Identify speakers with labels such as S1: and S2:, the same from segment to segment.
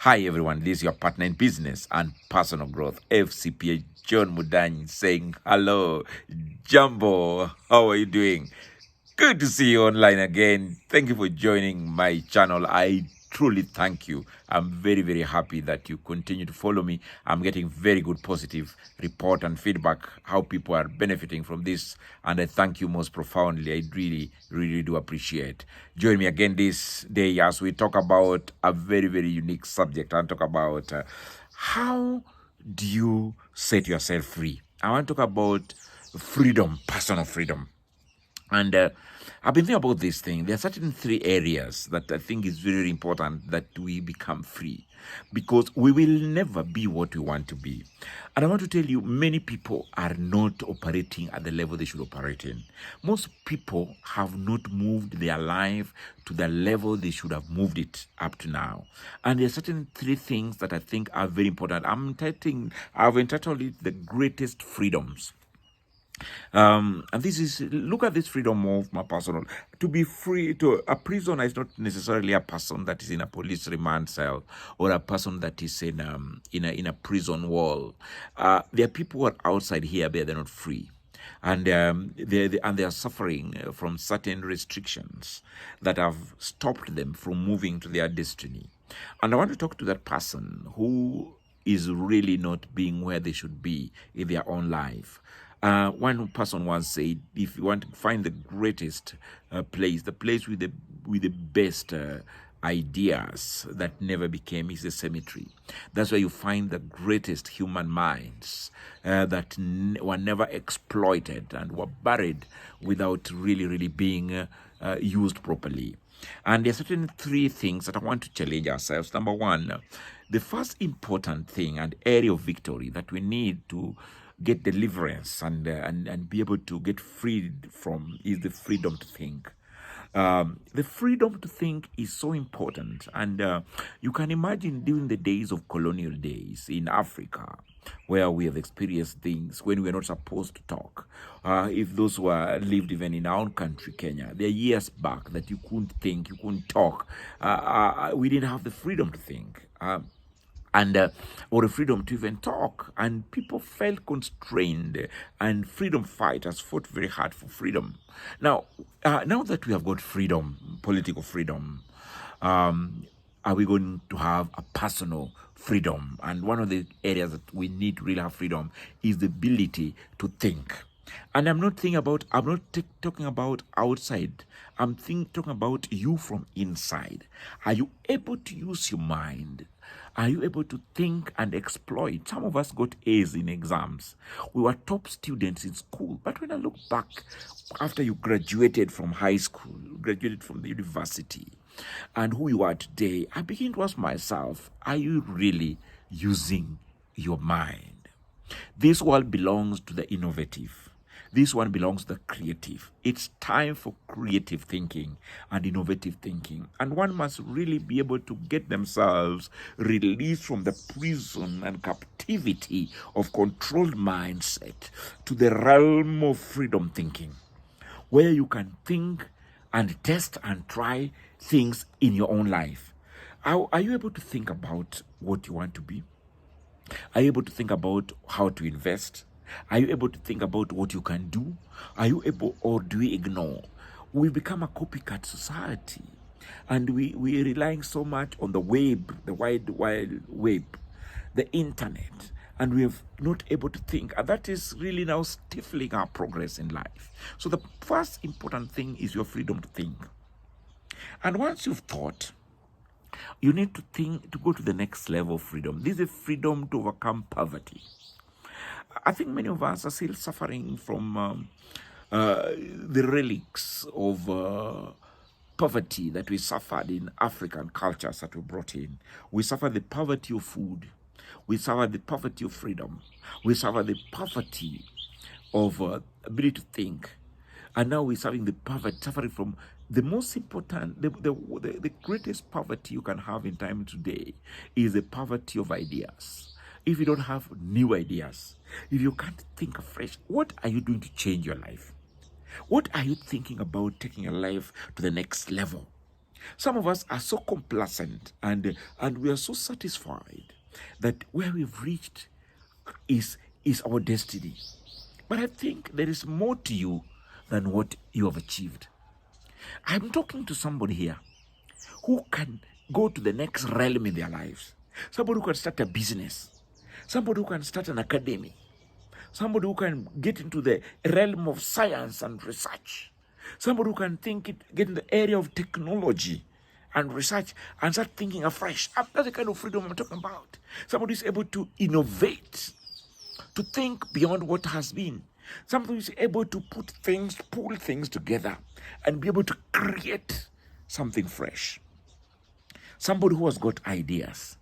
S1: Hi everyone, this is your partner in business and personal growth, FCPA John Mudany saying hello. Jumbo, how are you doing? Good to see you online again. Thank you for joining my channel. I truly thank you. I'm very, very happy that you continue to follow me. I'm getting very good positive report and feedback how people are benefiting from this, and I thank you most profoundly. I really, really do appreciate. Join me again this day as we talk about a very, very unique subject and talk about how do you set yourself free. I want to talk about freedom, personal freedom. And I've been thinking about this thing. There are certain three areas that I think is very, very important that we become free, because we will never be what we want to be. And I want to tell you, many people are not operating at the level they should operate in. Most people have not moved their life to the level they should have moved it up to now. And there are certain three things that I think are very important. I've entitled it The Greatest Freedoms. And this is, look at this freedom of my personal. To be free, to a prisoner is not necessarily a person that is in a police remand cell or a person that is in a prison wall. There are people who are outside here, but they're not free. And they are suffering from certain restrictions that have stopped them from moving to their destiny. And I want to talk to that person who is really not being where they should be in their own life. One person once said, if you want to find the greatest place, the place with the best ideas that never became, is the cemetery. That's where you find the greatest human minds that were never exploited and were buried without really, really being used properly. And there are certain three things that I want to challenge ourselves. Number one, the first important thing and area of victory that we need to get deliverance and be able to get freed from is the freedom to think. The freedom to think is so important, and you can imagine during the days of colonial days in Africa, where we have experienced things when we are not supposed to talk. If those who are lived even in our own country, Kenya, there are years back that you couldn't think, you couldn't talk. We didn't have the freedom to think. And or the freedom to even talk, and people felt constrained, and freedom fighters fought very hard for freedom. Now that we have got freedom, political freedom, are we going to have a personal freedom? And one of the areas that we need to really have freedom is the ability to think. And I'm not talking about outside. Talking about you from inside. Are you able to use your mind? Are you able to think and exploit? Some of us got A's in exams. We were top students in school. But when I look back after you graduated from high school, graduated from the university, and who you are today, I begin to ask myself, are you really using your mind? This world belongs to the innovative. This one belongs to the creative. It's time for creative thinking and innovative thinking. And one must really be able to get themselves released from the prison and captivity of controlled mindset to the realm of freedom thinking, where you can think and test and try things in your own life. Are you able to think about what you want to be? Are you able to think about how to invest? Are you able to think about what you can do? Are you able, or do we ignore? We've become a copycat society, and we're relying so much on the web, the wide web, the internet, and we have not able to think. And that is really now stifling our progress in life. So the first important thing is your freedom to think. And once you've thought, you need to think to go to the next level of freedom. This is freedom to overcome poverty. I think many of us are still suffering from the relics of poverty that we suffered in African cultures that we brought in. We suffer the poverty of food. We suffer the poverty of freedom. We suffer the poverty of ability to think. And now we're suffering from the most important, the greatest poverty you can have in time today is the poverty of ideas. If you don't have new ideas, if you can't think afresh, what are you doing to change your life? What are you thinking about taking your life to the next level? Some of us are so complacent and we are so satisfied that where we've reached is our destiny. But I think there is more to you than what you have achieved. I'm talking to somebody here who can go to the next realm in their lives. Somebody who can start a business. Somebody who can start an academy. Somebody who can get into the realm of science and research. Somebody who can get in the area of technology and research and start thinking afresh. That's the kind of freedom I'm talking about. Somebody is able to innovate, to think beyond what has been. Somebody is able to pull things together and be able to create something fresh. Somebody who has got ideas.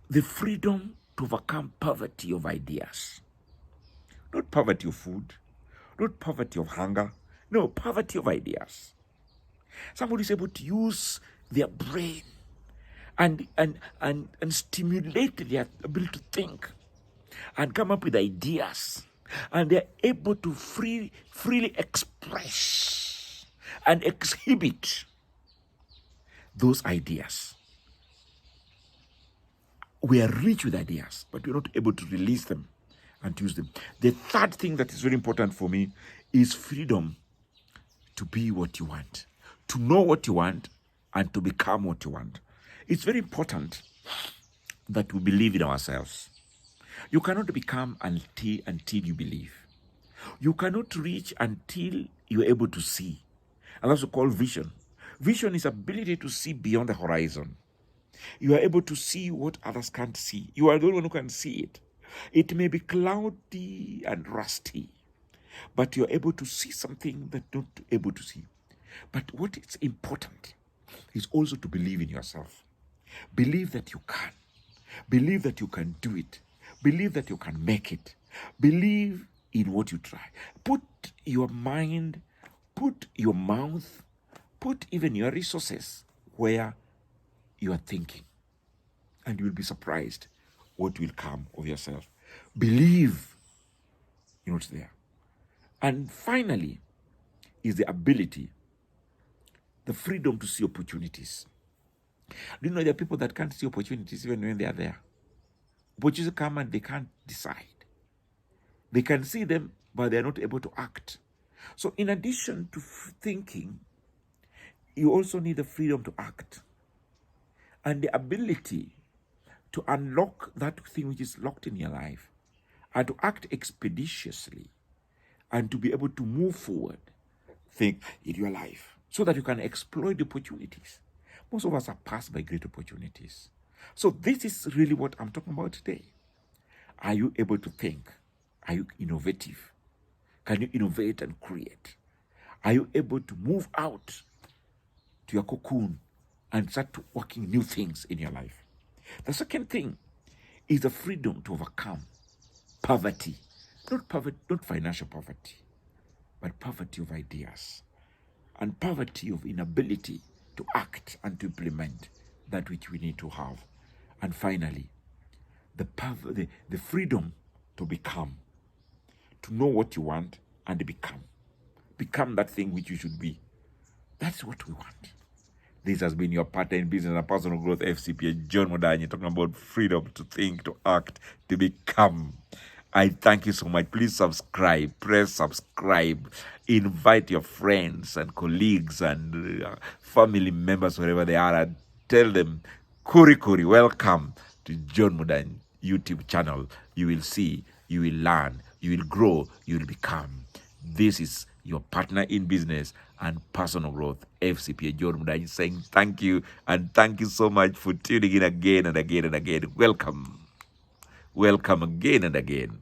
S1: The freedom to overcome poverty of ideas. Not poverty of food, not poverty of hunger, no, poverty of ideas. Somebody is able to use their brain and stimulate their ability to think and come up with ideas. And they're able to freely express and exhibit those ideas. We are rich with ideas, but we're not able to release them and use them. The third thing that is very important for me is freedom to be what you want, to know what you want, and to become what you want. It's very important that we believe in ourselves. You cannot become until you believe. You cannot reach until you're able to see. And that's what we call vision. Vision is ability to see beyond the horizon. You are able to see what others can't see. You are the only one who can see it. It may be cloudy and rusty, but you're able to see something that you're not able to see. But what is important is also to believe in yourself. Believe that you can. Believe that you can do it. Believe that you can make it. Believe in what you try. Put your mind, put your mouth, put even your resources where you are thinking. And you will be surprised what will come of yourself. Believe in what's there. And finally, is the ability, the freedom to see opportunities. Do you know there are people that can't see opportunities even when they are there? Opportunities come and they can't decide. They can see them, but they are not able to act. So in addition to thinking, you also need the freedom to act. And the ability to unlock that thing which is locked in your life, and to act expeditiously, and to be able to move forward, think in your life, so that you can exploit the opportunities. Most of us are passed by great opportunities. So this is really what I'm talking about today. Are you able to think? Are you innovative? Can you innovate and create? Are you able to move out to your cocoon and start working new things in your life? The second thing is the freedom to overcome poverty. Not financial poverty, but poverty of ideas and poverty of inability to act and to implement that which we need to have. And finally, the freedom to become, to know what you want and become that thing which you should be. That's what we want. This has been your partner in business and personal growth, FCPA John Mudanyi, talking about freedom to think, to act, to become. I thank you so much. Please subscribe, press subscribe, invite your friends and colleagues and family members, wherever they are, and tell them, Kuri Kuri, welcome to John Mudanyi YouTube channel. You will see, you will learn, you will grow, you will become. This is your partner in business and personal growth, FCPA John Mudanyi, saying thank you, and thank you so much for tuning in again and again and again. Welcome. Welcome again and again.